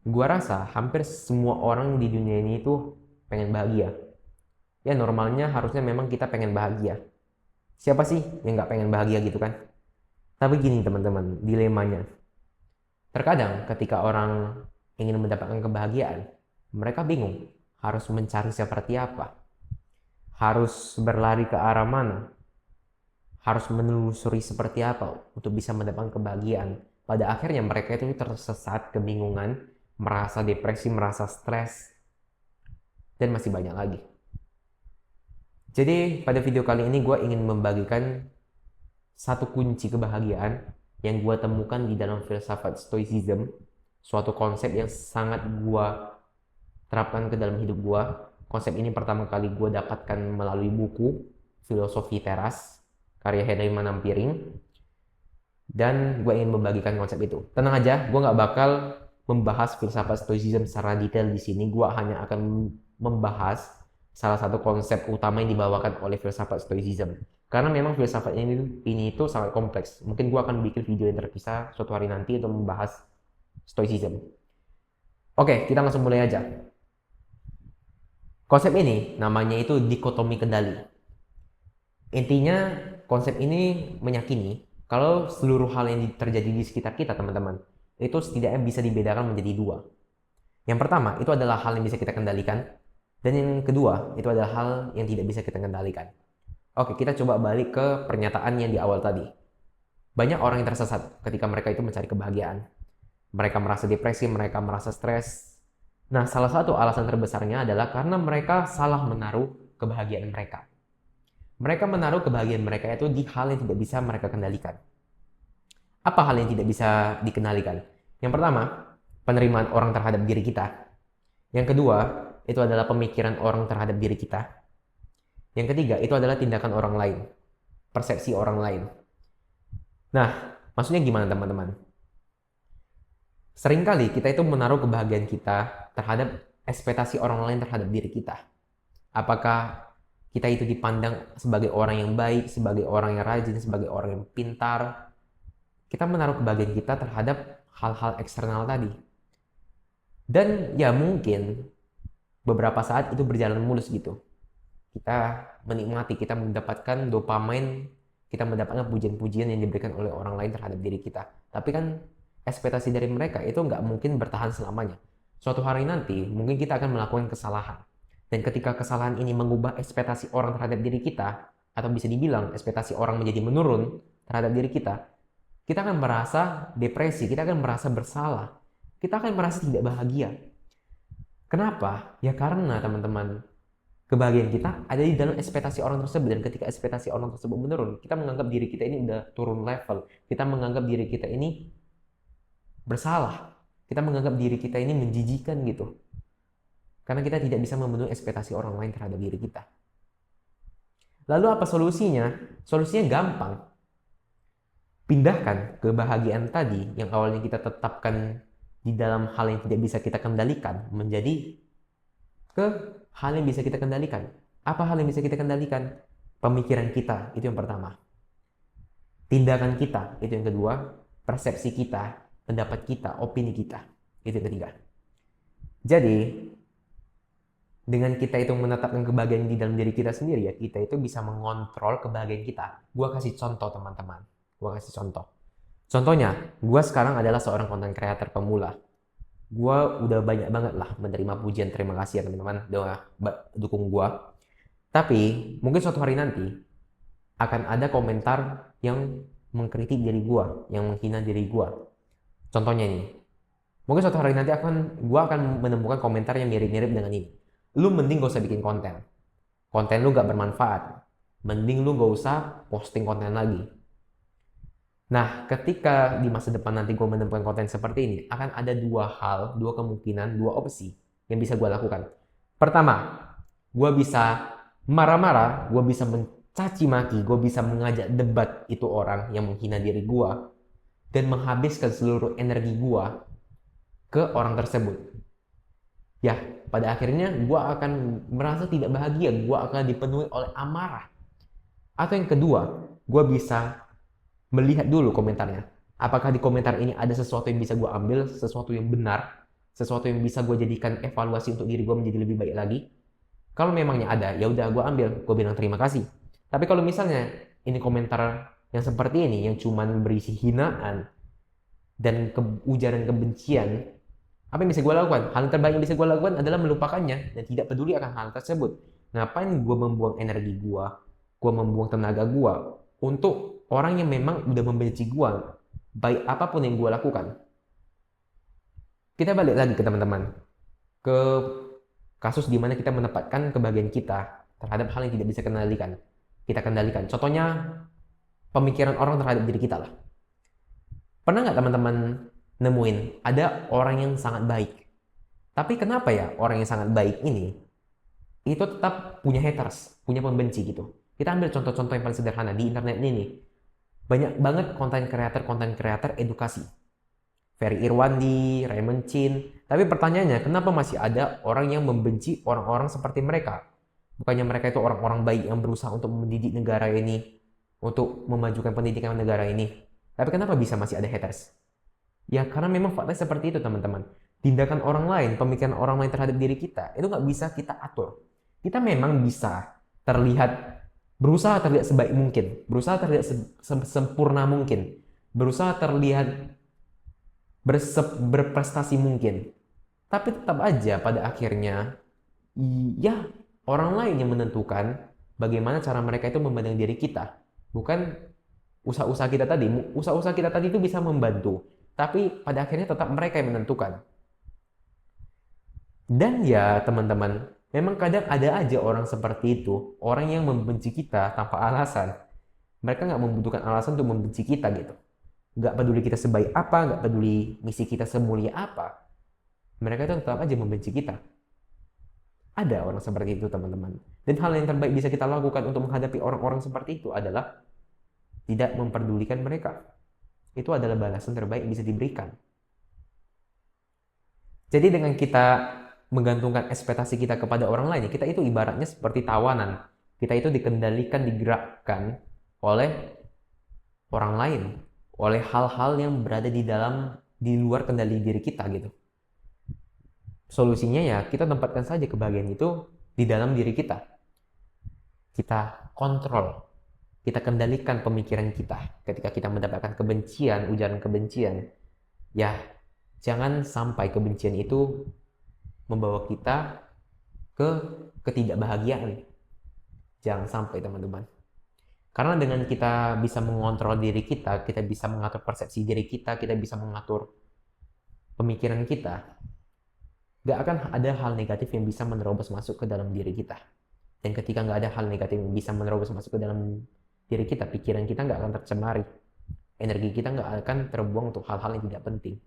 Gua rasa hampir semua orang di dunia ini tuh pengen bahagia. Ya normalnya harusnya memang kita pengen bahagia. Siapa sih yang nggak pengen bahagia gitu kan? Tapi gini teman-teman, dilemanya. Terkadang ketika orang ingin mendapatkan kebahagiaan, mereka bingung harus mencari seperti apa, harus berlari ke arah mana, harus menelusuri seperti apa untuk bisa mendapatkan kebahagiaan. Pada akhirnya mereka itu tersesat, kebingungan, merasa depresi, merasa stres, dan masih banyak lagi. Jadi pada video kali ini gue ingin membagikan satu kunci kebahagiaan yang gue temukan di dalam filsafat Stoicism, suatu konsep yang sangat gue terapkan ke dalam hidup gue. Konsep ini pertama kali gue dapatkan melalui buku Filosofi Teras karya Henry Manampiring, dan gue ingin membagikan konsep itu. Tenang aja, gue nggak bakal membahas filsafat Stoicism secara detail di sini. Gue hanya akan membahas salah satu konsep utama yang dibawakan oleh filsafat Stoicism. Karena memang filsafat ini itu sangat kompleks. Mungkin gue akan bikin video yang terpisah suatu hari nanti untuk membahas Stoicism. Oke, kita langsung mulai aja. Konsep ini namanya itu dikotomi kendali. Intinya konsep ini meyakini kalau seluruh hal yang terjadi di sekitar kita, teman-teman, itu setidaknya bisa dibedakan menjadi dua. Yang pertama, itu adalah hal yang bisa kita kendalikan. Dan yang kedua, itu adalah hal yang tidak bisa kita kendalikan. Oke, kita coba balik ke pernyataan yang di awal tadi. Banyak orang yang tersesat ketika mereka itu mencari kebahagiaan. Mereka merasa depresi, mereka merasa stres. Nah, salah satu alasan terbesarnya adalah karena mereka salah menaruh kebahagiaan mereka. Mereka menaruh kebahagiaan mereka itu di hal yang tidak bisa mereka kendalikan. Apa hal yang tidak bisa dikendalikan? Yang pertama, penerimaan orang terhadap diri kita. Yang kedua, itu adalah pemikiran orang terhadap diri kita. Yang ketiga, itu adalah tindakan orang lain, persepsi orang lain. Nah, maksudnya gimana teman-teman? Seringkali kita itu menaruh kebahagiaan kita terhadap ekspektasi orang lain terhadap diri kita. Apakah kita itu dipandang sebagai orang yang baik, sebagai orang yang rajin, sebagai orang yang pintar? Kita menaruh kebahagiaan kita terhadap hal-hal eksternal tadi. Dan ya mungkin beberapa saat itu berjalan mulus gitu. Kita menikmati, kita mendapatkan dopamin, kita mendapatkan pujian-pujian yang diberikan oleh orang lain terhadap diri kita. Tapi kan ekspektasi dari mereka itu nggak mungkin bertahan selamanya. Suatu hari nanti mungkin kita akan melakukan kesalahan. Dan ketika kesalahan ini mengubah ekspektasi orang terhadap diri kita, atau bisa dibilang ekspektasi orang menjadi menurun terhadap diri kita akan merasa depresi, kita akan merasa bersalah, kita akan merasa tidak bahagia. Kenapa? Ya karena teman-teman, kebahagiaan kita ada di dalam ekspektasi orang tersebut. Dan ketika ekspektasi orang tersebut menurun, kita menganggap diri kita ini udah turun level. Kita menganggap diri kita ini bersalah. Kita menganggap diri kita ini menjijikan gitu. Karena kita tidak bisa memenuhi ekspektasi orang lain terhadap diri kita. Lalu apa solusinya? Solusinya gampang. Pindahkan kebahagiaan tadi yang awalnya kita tetapkan di dalam hal yang tidak bisa kita kendalikan menjadi ke hal yang bisa kita kendalikan. Apa hal yang bisa kita kendalikan? Pemikiran kita, itu yang pertama. Tindakan kita, itu yang kedua. Persepsi kita, pendapat kita, opini kita, itu yang ketiga. Jadi, dengan kita itu menetapkan kebahagiaan di dalam diri kita sendiri, ya kita itu bisa mengontrol kebahagiaan kita. Gua kasih contoh teman-teman. Gua kasih contoh. Contohnya, gua sekarang adalah seorang content creator pemula. Gua udah banyak banget lah menerima pujian, terima kasih ya teman-teman udah dukung gua. Tapi mungkin suatu hari nanti akan ada komentar yang mengkritik diri gua, yang menghina diri gua. Contohnya nih, mungkin suatu hari nanti gua akan menemukan komentar yang mirip-mirip dengan ini. Lu mending gak usah bikin konten. Konten lu gak bermanfaat. Mending lu gak usah posting konten lagi. Nah, ketika di masa depan nanti gue menemukan konten seperti ini, akan ada dua hal, dua kemungkinan, dua opsi yang bisa gue lakukan. Pertama, gue bisa marah-marah, gue bisa mencaci maki, gue bisa mengajak debat itu orang yang menghina diri gue, dan menghabiskan seluruh energi gue ke orang tersebut. Ya, pada akhirnya gue akan merasa tidak bahagia, gue akan dipenuhi oleh amarah. Atau yang kedua, gue bisa melihat dulu komentarnya. Apakah di komentar ini ada sesuatu yang bisa gue ambil, sesuatu yang benar, sesuatu yang bisa gue jadikan evaluasi untuk diri gue menjadi lebih baik lagi. Kalau memangnya ada, ya udah gue ambil, gue bilang terima kasih. Tapi kalau misalnya ini komentar yang seperti ini, yang cuman berisi hinaan dan ujaran kebencian, apa yang bisa gue lakukan? Hal yang terbaik yang bisa gue lakukan adalah melupakannya dan tidak peduli akan hal tersebut. Ngapain gue membuang energi gue membuang tenaga gue untuk orang yang memang udah membenci gue, baik apapun yang gue lakukan. Kita balik lagi ke teman-teman, ke kasus di mana kita menempatkan kebahagiaan kita terhadap hal yang tidak bisa kita kendalikan. Contohnya, pemikiran orang terhadap diri kita lah. Pernah nggak teman-teman nemuin ada orang yang sangat baik, tapi kenapa ya orang yang sangat baik ini itu tetap punya haters, punya pembenci gitu? Kita ambil contoh-contoh yang paling sederhana di internet ini. Banyak banget konten kreator edukasi. Ferry Irwandi, Raymond Chin. Tapi pertanyaannya, kenapa masih ada orang yang membenci orang-orang seperti mereka? Bukannya mereka itu orang-orang baik yang berusaha untuk mendidik negara ini, untuk memajukan pendidikan negara ini. Tapi kenapa bisa masih ada haters? Ya karena memang faktanya seperti itu teman-teman. Tindakan orang lain, pemikiran orang lain terhadap diri kita, itu nggak bisa kita atur. Kita memang bisa berusaha terlihat sebaik mungkin, berusaha terlihat sempurna mungkin, berusaha terlihat berprestasi mungkin. Tapi tetap aja pada akhirnya, ya orang lain yang menentukan bagaimana cara mereka itu memandang diri kita. Bukan usaha-usaha kita tadi. Usaha-usaha kita tadi itu bisa membantu, tapi pada akhirnya tetap mereka yang menentukan. Dan ya teman-teman, memang kadang ada aja orang seperti itu, orang yang membenci kita tanpa alasan. Mereka nggak membutuhkan alasan untuk membenci kita gitu. Nggak peduli kita sebaik apa, nggak peduli misi kita semulia apa, mereka itu tetap aja membenci kita. Ada orang seperti itu teman-teman. Dan hal yang terbaik bisa kita lakukan untuk menghadapi orang-orang seperti itu adalah tidak memperdulikan mereka. Itu adalah balasan terbaik yang bisa diberikan. Jadi dengan kita menggantungkan ekspektasi kita kepada orang lain, kita itu ibaratnya seperti tawanan. Kita itu dikendalikan, digerakkan oleh orang lain, oleh hal-hal yang berada di luar kendali diri kita gitu. Solusinya ya kita tempatkan saja kebahagiaan itu di dalam diri kita. Kita kontrol, kita kendalikan pemikiran kita. Ketika kita mendapatkan kebencian, ujaran kebencian, ya jangan sampai kebencian itu membawa kita ke ketidakbahagiaan. Jangan sampai teman-teman. Karena dengan kita bisa mengontrol diri kita bisa mengatur persepsi diri kita bisa mengatur pemikiran kita. Gak akan ada hal negatif yang bisa menerobos masuk ke dalam diri kita. Dan ketika gak ada hal negatif yang bisa menerobos masuk ke dalam diri kita, pikiran kita gak akan tercemari. Energi kita gak akan terbuang untuk hal-hal yang tidak penting.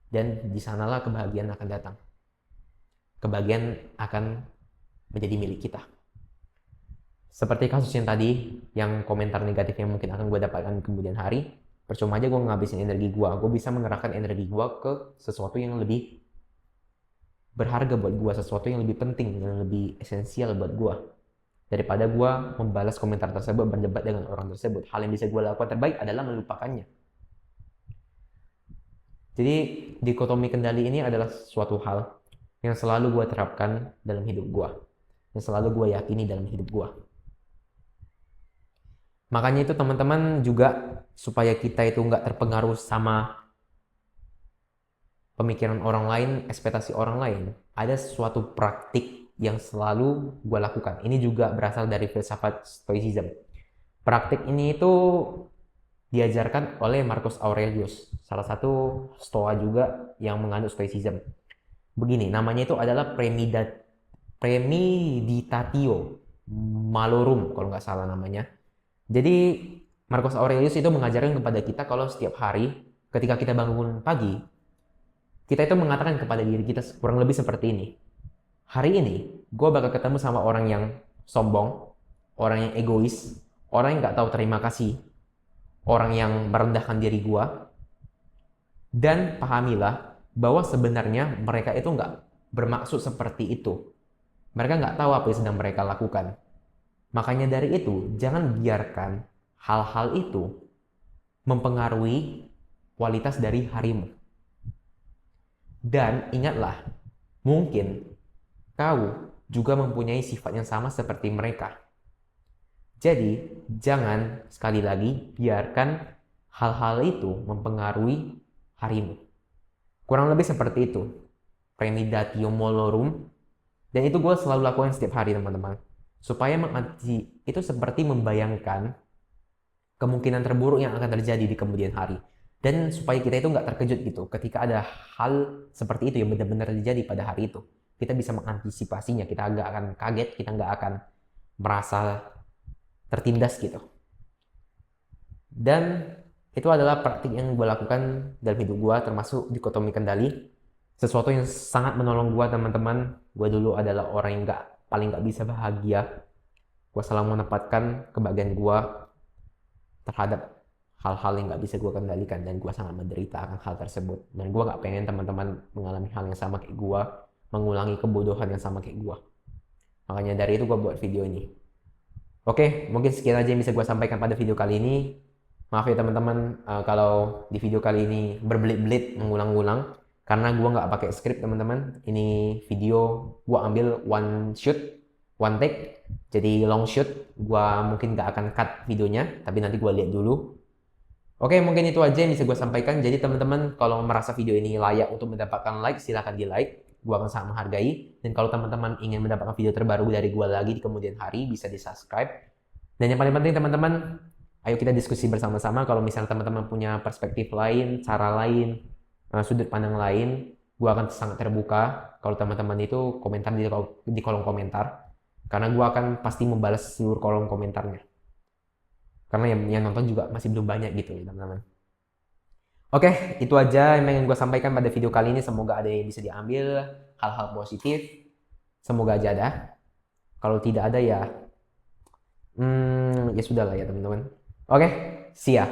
Dan di sanalah kebahagiaan akan datang. Kebahagiaan akan menjadi milik kita. Seperti kasus yang tadi, yang komentar negatif yang mungkin akan gue dapatkan di kemudian hari, percuma aja gue ngabisin energi gue bisa mengerahkan energi gue ke sesuatu yang lebih berharga buat gue, sesuatu yang lebih penting, yang lebih esensial buat gue. Daripada gue membalas komentar tersebut, berdebat dengan orang tersebut. Hal yang bisa gue lakukan terbaik adalah melupakannya. Jadi, dikotomi kendali ini adalah suatu hal yang selalu gue terapkan dalam hidup gue. Yang selalu gue yakini dalam hidup gue. Makanya itu teman-teman juga supaya kita itu nggak terpengaruh sama pemikiran orang lain, ekspektasi orang lain. Ada suatu praktik yang selalu gue lakukan. Ini juga berasal dari filsafat Stoicism. Praktik ini itu diajarkan oleh Marcus Aurelius, salah satu Stoa juga yang menganut Stoicism. Begini, namanya itu adalah premeditatio malorum kalau nggak salah namanya. Jadi Marcus Aurelius itu mengajarkan kepada kita kalau setiap hari ketika kita bangun pagi, kita itu mengatakan kepada diri kita kurang lebih seperti ini. Hari ini gue bakal ketemu sama orang yang sombong, orang yang egois, orang yang nggak tahu terima kasih, orang yang merendahkan diri gue. Dan pahamilah bahwa sebenarnya mereka itu nggak bermaksud seperti itu. Mereka nggak tahu apa yang sedang mereka lakukan. Makanya dari itu, jangan biarkan hal-hal itu mempengaruhi kualitas dari harimu. Dan ingatlah, mungkin kau juga mempunyai sifat yang sama seperti mereka. Jadi, jangan sekali lagi biarkan hal-hal itu mempengaruhi harimu. Kurang lebih seperti itu. Premeditatio malorum. Dan itu gue selalu lakukan setiap hari, teman-teman. Supaya itu seperti membayangkan kemungkinan terburuk yang akan terjadi di kemudian hari. Dan supaya kita itu nggak terkejut gitu ketika ada hal seperti itu yang benar-benar terjadi pada hari itu. Kita bisa mengantisipasinya, kita nggak akan kaget, kita nggak akan merasa tertindas gitu. Dan itu adalah praktik yang gue lakukan dalam hidup gue, termasuk dikotomi kendali. Sesuatu yang sangat menolong gue, teman-teman. Gue dulu adalah orang yang paling nggak bisa bahagia. Gue selalu menempatkan kebahagiaan gue terhadap hal-hal yang nggak bisa gue kendalikan, dan gue sangat menderita akan hal tersebut. Dan gue nggak pengen teman-teman mengalami hal yang sama kayak gue, mengulangi kebodohan yang sama kayak gue. Makanya dari itu gue buat video ini. Oke, mungkin sekian aja yang bisa gue sampaikan pada video kali ini. Maaf ya teman-teman, kalau di video kali ini berbelit-belit mengulang-ulang, karena gue nggak pakai skrip, teman-teman. Ini video gue ambil one shoot, one take, jadi long shoot. Gue mungkin nggak akan cut videonya, tapi nanti gue lihat dulu. Oke, mungkin itu aja yang bisa gue sampaikan. Jadi teman-teman, kalau merasa video ini layak untuk mendapatkan like, silahkan di like. Gue akan sangat menghargai. Dan kalau teman-teman ingin mendapatkan video terbaru dari gue lagi di kemudian hari, bisa di subscribe. Dan yang paling penting, teman-teman, ayo kita diskusi bersama-sama. Kalau misalnya teman-teman punya perspektif lain, cara lain, sudut pandang lain, gue akan sangat terbuka. Kalau teman-teman itu komentar di kolom komentar, karena gue akan pasti membalas seluruh kolom komentarnya. Karena yang nonton juga masih belum banyak gitu ya, teman-teman. Oke, itu aja yang ingin gue sampaikan pada video kali ini. Semoga ada yang bisa diambil hal-hal positif. Semoga aja ada. Kalau tidak ada ya, ya sudah lah ya teman-teman. Oke, see ya.